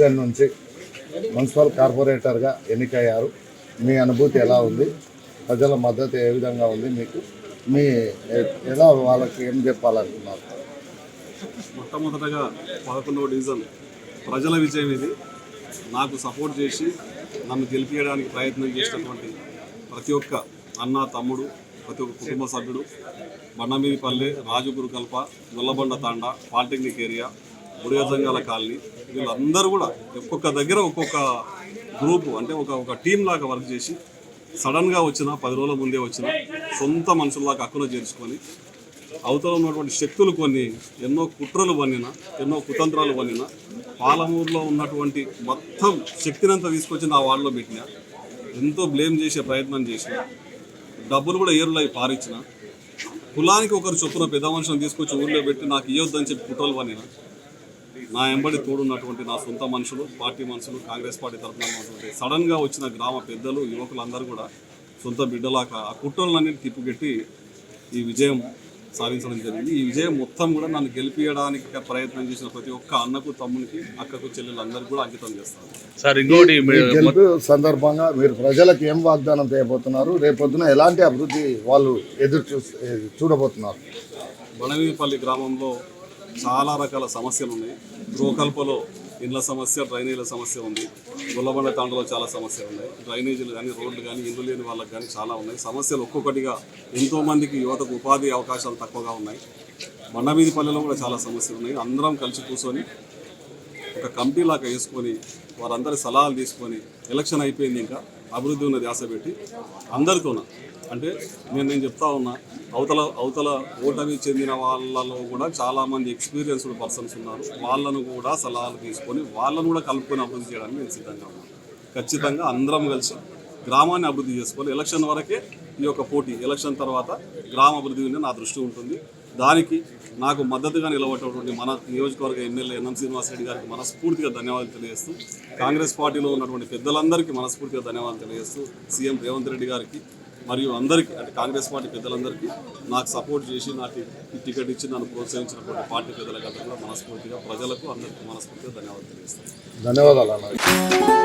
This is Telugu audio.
దగ్గర నుంచి మున్సిపల్ కార్పొరేటర్గా ఎన్నికయ్యారు. మీ అనుభూతి ఎలా ఉంది? ప్రజల మద్దతు ఏ విధంగా ఉంది మీకు? మీ ఎలా వాళ్ళకి ఏం చెప్పాలనుకున్నారు? మొట్టమొదటగా 11వ డివిజన్ ప్రజల విజయం ఇది. నాకు సపోర్ట్ చేసి నన్ను గెలిపించడానికి ప్రయత్నం చేసినటువంటి ప్రతి ఒక్క అన్న, తమ్ముడు, ప్రతి ఒక్క కుటుంబ సభ్యుడు, బండమీదిపల్లె, రాజుగురుకల్ప, గొల్లబండ తాండా, పాలిటెక్నిక్ ఏరియా, బుడిగజంగాల కాలనీ, వీళ్ళందరూ కూడా ఒక్కొక్క దగ్గర ఒక్కొక్క గ్రూపు అంటే ఒక టీం లాగా వర్క్ చేసి సడన్గా వచ్చిన 10 రోజుల ముందే వచ్చిన సొంత మనుషుల్లాగా హక్కును చేర్చుకొని అవతల ఉన్నటువంటి శక్తులు కొన్ని ఎన్నో కుట్రలు పన్నిన, ఎన్నో కుతంత్రాలు పన్నిన, పాలమూరులో ఉన్నటువంటి మొత్తం శక్తినంతా తీసుకొచ్చి నా వార్డులో పెట్టిన, ఎంతో బ్లేమ్ చేసే ప్రయత్నం చేసిన, డబ్బులు కూడా ఏరులై పారించిన, కులానికి ఒకరు చొప్పున పెద్ద మనుషులను తీసుకొచ్చి ఊళ్ళో పెట్టి నాకు ఇవ్వద్దని చెప్పి కుట్రలు పన్నిన, నా ఎంబడి తోడున్నటువంటి నా సొంత మనుషులు, పార్టీ మనుషులు, కాంగ్రెస్ పార్టీ తరఫున ఉన్నటువంటి సడన్గా వచ్చిన గ్రామ పెద్దలు, యువకులందరూ కూడా సొంత బిడ్డలాగా ఆ కుట్రలన్నింటినీ తిప్పుకెట్టి ఈ విజయం సాధించడం జరిగింది. ఈ విజయం మొత్తం కూడా నన్ను గెలిపించడానికి ప్రయత్నం చేసిన ప్రతి ఒక్క అన్నకు, తమ్మునికి, అక్కకు, చెల్లెలందరికీ కూడా అంకితం చేస్తాను. సార్, ఇంకోటి గెలుపు సందర్భంగా మీరు ప్రజలకు ఏం వాగ్దానం చేయబోతున్నారు? రేపొద్దున ఎలాంటి అభివృద్ధి వాళ్ళు చూడబోతున్నారు? బణవీపల్లి గ్రామంలో చాలా రకాల సమస్యలు ఉన్నాయి. గృహకల్పలో ఇండ్ల సమస్య, డ్రైనేజీల సమస్య ఉంది. గొల్లబండ తాండలో చాలా సమస్యలు ఉన్నాయి. డ్రైనేజీలు కానీ, రోడ్లు కానీ, ఇల్లు లేని వాళ్ళకి కానీ చాలా ఉన్నాయి. సమస్యలు ఒక్కొక్కటిగా ఎంతోమందికి యువతకు ఉపాధి అవకాశాలు తక్కువగా ఉన్నాయి. బండమీదిపల్లెలో కూడా చాలా సమస్యలు ఉన్నాయి. అందరం కలిసి కూర్చొని ఒక కమిటీ లాగా వేసుకొని వారందరి సలహాలు తీసుకొని ఎలక్షన్ అయిపోయింది, ఇంకా అభివృద్ధి ఉన్నది ఆశ పెట్టి అందరితోన అంటే నేను చెప్తా ఉన్నా, అవతల ఓటమి చెందిన వాళ్ళలో కూడా చాలామంది ఎక్స్పీరియన్స్డ్ పర్సన్స్ ఉన్నారు. వాళ్ళను కూడా సలహాలు తీసుకొని వాళ్ళను కూడా కలుపుకొని అభివృద్ధి చేయడానికి నేను సిద్ధంగా ఉన్నాను. ఖచ్చితంగా అందరం కలిసి గ్రామాన్ని అభివృద్ధి చేసుకోవాలి. ఎలక్షన్ వరకే ఈ యొక్క పోటీ, ఎలక్షన్ తర్వాత గ్రామ అభివృద్ధి మీద నా దృష్టి ఉంటుంది. దానికి నాకు మద్దతుగా నిలబడినటువంటి మన నియోజకవర్గ ఎమ్మెల్యే ఎన్ఎం శ్రీనివాసరెడ్డి గారికి మనస్ఫూర్తిగా ధన్యవాదాలు తెలియజేస్తూ, కాంగ్రెస్ పార్టీలో ఉన్నటువంటి పెద్దలందరికీ మనస్ఫూర్తిగా ధన్యవాదాలు తెలియజేస్తూ, సీఎం రేవంత్ రెడ్డి గారికి మరియు అందరికీ అంటే కాంగ్రెస్ పార్టీ పెద్దలందరికీ నాకు సపోర్ట్ చేసి నాకు టికెట్ ఇచ్చి నన్ను ప్రోత్సహించినటువంటి పార్టీ పెద్దలకు అందరూ కూడా మనస్ఫూర్తిగా, ప్రజలకు అందరికీ మనస్ఫూర్తిగా ధన్యవాదాలు తెలియజేస్తాను. ధన్యవాదాలు.